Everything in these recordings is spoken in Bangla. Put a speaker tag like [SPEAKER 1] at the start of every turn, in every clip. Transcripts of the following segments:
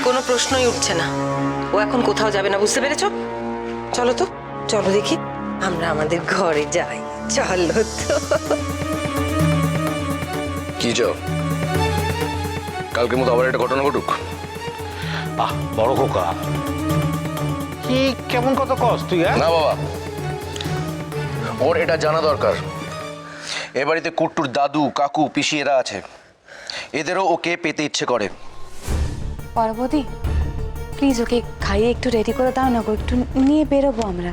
[SPEAKER 1] কোনো প্রশ্নই উঠছে না। ও এখন কোথাও যাবে না, বুঝতে পেরেছো? চলো তো, চলো দেখি আমরা আমাদের ঘরে যাই। চলো তো।
[SPEAKER 2] কি যাও, কালকের মতো আবার একটা ঘটনা ঘটুক?
[SPEAKER 3] বড় খোকা, কি কেমন কথা কস তুই?
[SPEAKER 2] না বাবা, ওর এটা জানা দরকার। এ বাড়িতে কুট্টুর দাদু, কাকু, পিসি এরা আছে, এদেরও ওকে পেতে ইচ্ছে করে।
[SPEAKER 4] পার্বতী, প্লিজ ওকে খাইয়ে একটু রেডি করে দাও না গো, একটু নিয়ে বেরোবো আমরা।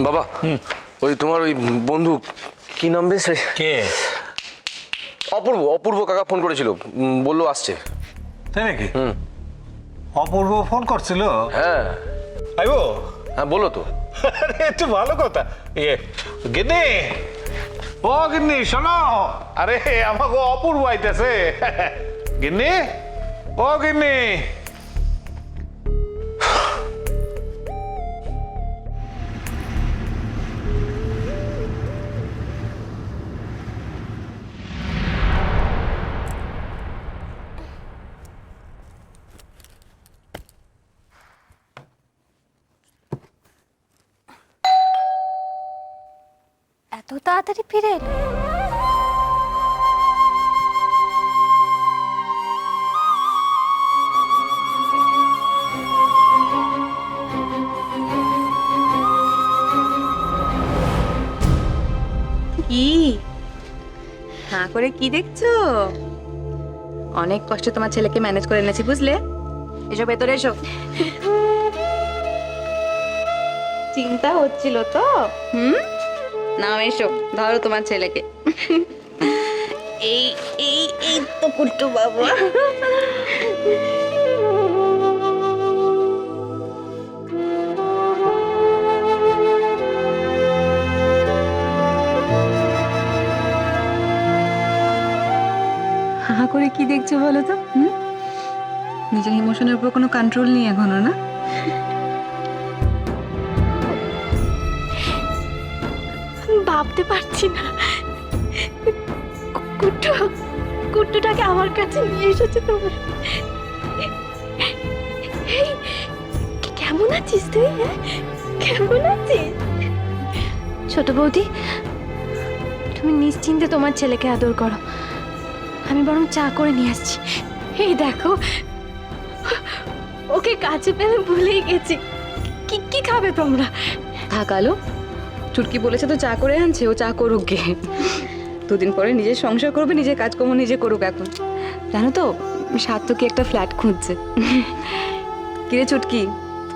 [SPEAKER 2] বাবা, ওই তোমার ওই বন্ধু কি নাম বেশ?
[SPEAKER 3] কে?
[SPEAKER 2] অপূর্ব, অপূর্ব কাকা ফোন করেছিল, বললো আসছে।
[SPEAKER 3] তাই নাকি? অপূর্ব ফোন করছিল?
[SPEAKER 2] হ্যাঁ
[SPEAKER 3] আইবো?
[SPEAKER 2] হ্যাঁ, বলো তো।
[SPEAKER 3] আরে একটু ভালো কথা। গিন্নি, ও গিন্নি শোনো, আরে আমাকে অপূর্ব আইতেছে। গিন্নি, ও গিন্নি।
[SPEAKER 4] এত তাড়াতাড়ি ফিরে এলো? কি হ্যাঁ করে কি দেখছো? অনেক কষ্টে তোমার ছেলেকে ম্যানেজ করে এনেছি, বুঝলে? এসো ভেতরে এসো। চিন্তা হচ্ছিল তো? নাও এসো, ধরো তোমার ছেলেকে। এই এই এই তো কুট্টু বাবা। হা করে কি দেখছো বলো তো? নিজের ইমোশনের উপর কোনো কন্ট্রোল নেই এখনো, না? ভাবতে পারছি না কুট্টুটাকে আমার কাছে নিয়ে এসেছে তোমরা। কেমন আছিস তুই? কেমন আছিস ছোট বৌদি? তুমি নিশ্চিন্তে তোমার ছেলেকে আদর করো, আমি বরং চা করে নিয়ে আসছি। এই দেখো, ওকে কাছে পেলে ভুলেই গেছি। কি খাবে তোমরা? থাক আলো, চুটকি বলেছে তো চা করে আনছে, ও চা করুক গে। দুদিন পরে নিজের সংসার করবে, নিজের কাজকর্ম নিজে করুক। এখন জানো তো, সার্থকী একটা ফ্ল্যাট খুঁজছে। কিরে চুটকি,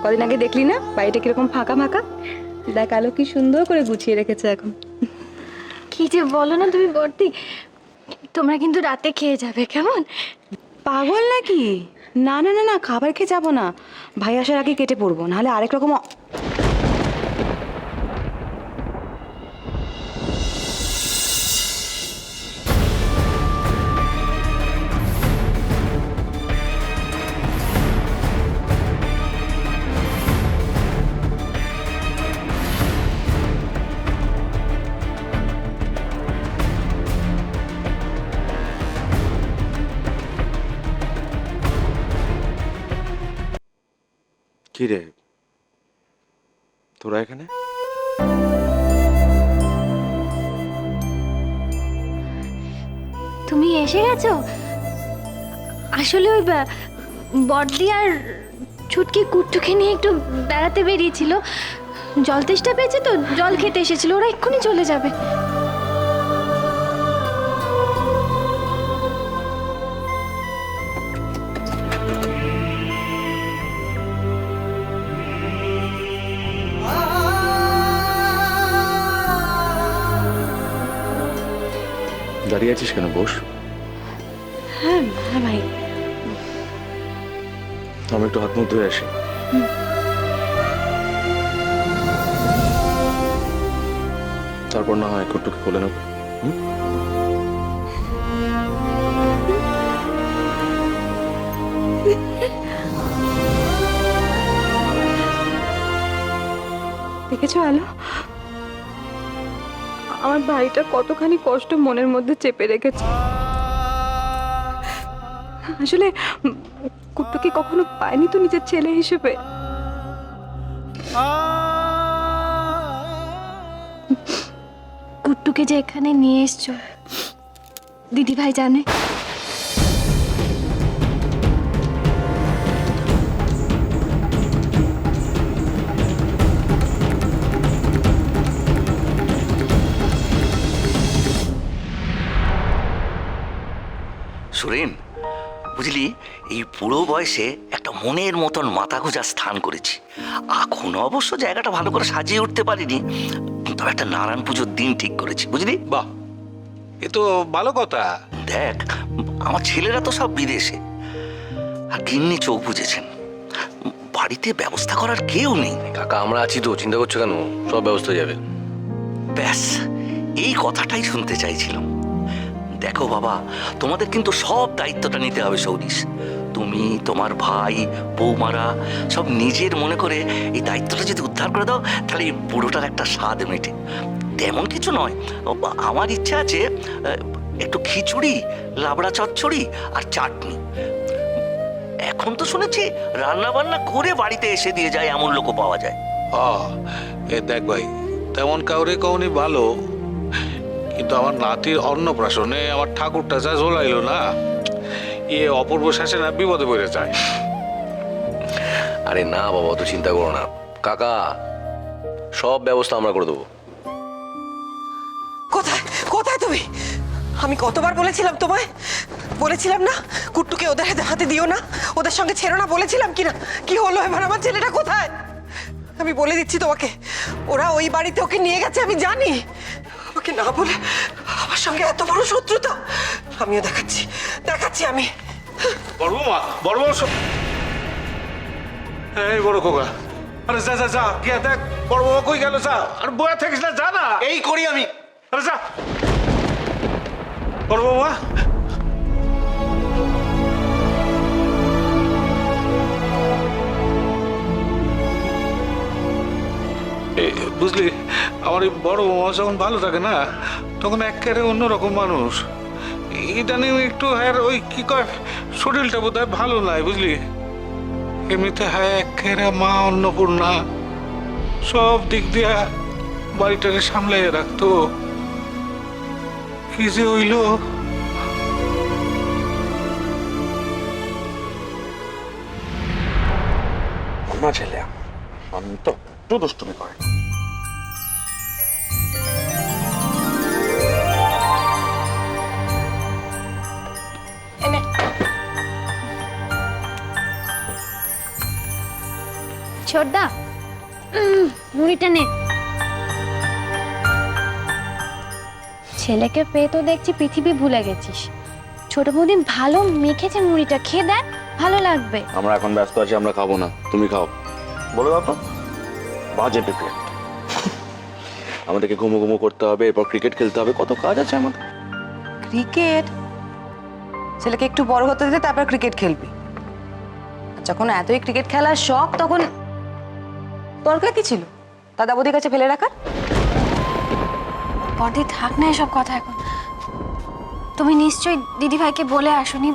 [SPEAKER 4] কদিন আগে দেখলি না বাড়িটা কিরকম ফাঁকা ফাঁকা? দেখ আলো কি সুন্দর করে গুছিয়ে রেখেছে এখন।
[SPEAKER 5] কি যে বলো না তুমি বর্দি, তোমরা কিন্তু রাতে খেয়ে যাবে, কেমন?
[SPEAKER 4] পাগল নাকি? না না না না, খাবার খেয়ে যাবো না, ভাই আসার আগে কেটে পড়বো, নাহলে আরেক রকম।
[SPEAKER 2] কি রে, তোরা এখানে?
[SPEAKER 5] তুমি এসে গেছো? আসলে ওই বর্দি আর ছুটকি কুট্টুকে নিয়ে একটু বেড়াতে বেরিয়েছিল, জল তেষ্টা পেয়েছে তো জল খেতে এসেছিল, ওরা এক্ষুনি চলে যাবে।
[SPEAKER 2] দাঁড়িয়ে আছিস কেন? বস।
[SPEAKER 4] হ্যাঁ হ্যাঁ ভাই,
[SPEAKER 2] আমি একটু হাত মুখ ধুয়ে আসি। তারপর না হয় কুট্টুকে বলে নেব।
[SPEAKER 4] দেখেছো আলো, আমার ভাইটা কতখানি কষ্ট মনের মধ্যে চেপে রেখেছে। আসলে কুট্টুকে কখনো পায়নি তো নিজের ছেলে হিসেবে।
[SPEAKER 5] কুট্টুকে যে এখানে নিয়ে এসছো দিদি ভাই জানে?
[SPEAKER 6] সুরেন, বুঝলি, এই বুড়ো বয়সে একটা মনের মতন মাথা গোঁজার স্থান করেছি। এখনো অবশ্য জায়গাটা ভালো করে সাজিয়ে উঠতে পারিনি, তবে একটা নারায়ণ পুজোর দিন ঠিক করেছি, বুঝলি।
[SPEAKER 3] বাহ, এ তো ভালো কথা।
[SPEAKER 6] দেখ, আমার ছেলেরা তো সব বিদেশে, আর গিন্নি চোখ বুঝেছেন। বাড়িতে ব্যবস্থা করার কেউ নেই।
[SPEAKER 2] কাকা আমরা আছি তো, চিন্তা করছো কেন? সব ব্যবস্থা হয়ে যাবে।
[SPEAKER 6] ব্যাস, এই কথাটাই শুনতে চাইছিলাম। দেখো বাবা, তোমাদের কিন্তু সব দায়িত্বটা নিতে হবে সৌরিশ। তুমি, তোমার ভাই, বৌমারা সব নিজের মনে করে এই দায়িত্বটা যদি উদ্ধার করে দাও, তাহলে এই বুড়োটার একটা স্বাদ মেটে। তেমন কিছু নয়, আমার ইচ্ছা আছে একটু খিচুড়ি, লাবড়া চচ্চড়ি আর চাটনি। এখন তো শুনেছি রান্না বান্না করে বাড়িতে এসে দিয়ে যায়, এমন লোকও পাওয়া যায়।
[SPEAKER 3] এ দেখ ভাই, তেমন কাউরে কওনি ভালো, কিন্তু আমার নাতির অন্নপ্রাশনে আমার ঠাকুরটা যা ঝোলাইলো না, অপূর্ব শেষে না বিপদে পড়ে যায়।
[SPEAKER 2] আরে না বাবা, অত চিন্তা করো না কাকা, সব ব্যবস্থা আমরা করে দেবো।
[SPEAKER 1] কোথায় কোথায় তুমি? আমি কতবার বলেছিলাম তোমায়, বলেছিলাম না কুট্টুকে ওদের হাতে দিও না, ওদের সঙ্গে ছেড়ো না, বলেছিলাম কিনা? কি হলো এবার? আমার ছেলেটা কোথায়? আমি বলে দিচ্ছি তোমাকে, ওরা ওই বাড়িতে ওকে নিয়ে গেছে, আমি জানি। ওকে না বলে আমার সঙ্গে এত বড় শত্রুতা, আমিও দেখাচ্ছি আমি।
[SPEAKER 3] বড় মা, বড় বড় এই বড় খোকা, আরে যা যা যা, গিয়া দেখ বড় বাবা কই গেল, যা। আর বয়া থাকিস না, যা না।
[SPEAKER 2] এই করি আমি।
[SPEAKER 3] আরে যা বড় বাবা। বুঝলি, আমার এই বড় মামা যখন ভালো থাকে না, তখন একেবারে অন্যরকম মানুষ। ইদানিং একটু হ্যাঁ ওই কি কয়, শরীরটা বোধ হয় ভালো নাই, বুঝলি। এমনিতে হ্যাঁ একেবারে মা অন্নপূর্ণা, সব দিক দিয়া বাড়িটাকে সামলাই রাখতো। কি যে হইল।
[SPEAKER 2] আমার ছেলে শান্ত, একটু দুষ্টুমি করে।
[SPEAKER 5] ছোটদা, মুড়িটা নে। ছেলেকে পেয়ে তো দেখছি পৃথিবী ভুলে গেছিস। ছোট বৌদি ভালো মেখেছে মুড়িটা, খেয়ে দেখ, ভালো লাগবে।
[SPEAKER 2] আমরা এখন ব্যস্ত আছি, আমরা খাবো না, তুমি খাও। বলে দাও তো, বাজে পেঁপে। আমাদেরকে ঘুমো ঘুমো করতে হবে, এরপর ক্রিকেট খেলতে হবে, কত কাজ আছে আমাদের।
[SPEAKER 1] ক্রিকেট? ছেলেকে একটু বড় হতে দিতে তারপর ক্রিকেট খেলবি। যখন এতই ক্রিকেট খেলার শখ, তখন দরকার কি ছিল দাদা বৌদির কাছে ফেলে রাখার?
[SPEAKER 5] বড়দি থাক না এসব কথা এখন। তুমি নিশ্চয়ই দিদিভাইকে বলে আসোনি?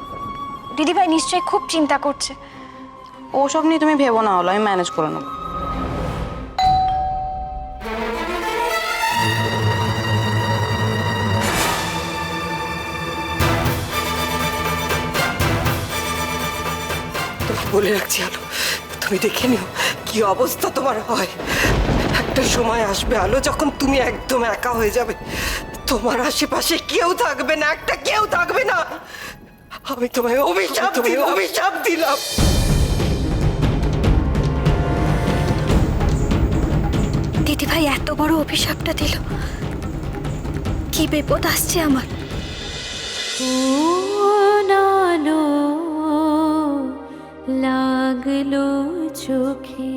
[SPEAKER 5] দিদিভাই নিশ্চয়ই খুব চিন্তা করছে।
[SPEAKER 1] ওসব নিয়ে তুমি ভেবো না, হলো আমি ম্যানেজ করে নেবো। বলে রাখছি আলো, তুমি দেখে নিও কি অবস্থা তোমার হয়। একটা সময় আসবে আলো, যখন তুমি একদম একা হয়ে যাবে, তোমার আশেপাশে কেউ থাকবে না, একটা কেউ থাকবে না। আমি তোমায় অভিশাপ দিলাম।
[SPEAKER 5] দিদিভাই এত বড় অভিশাপটা দিল, কি বিপদ আসছে আমার। লাগলো চোখে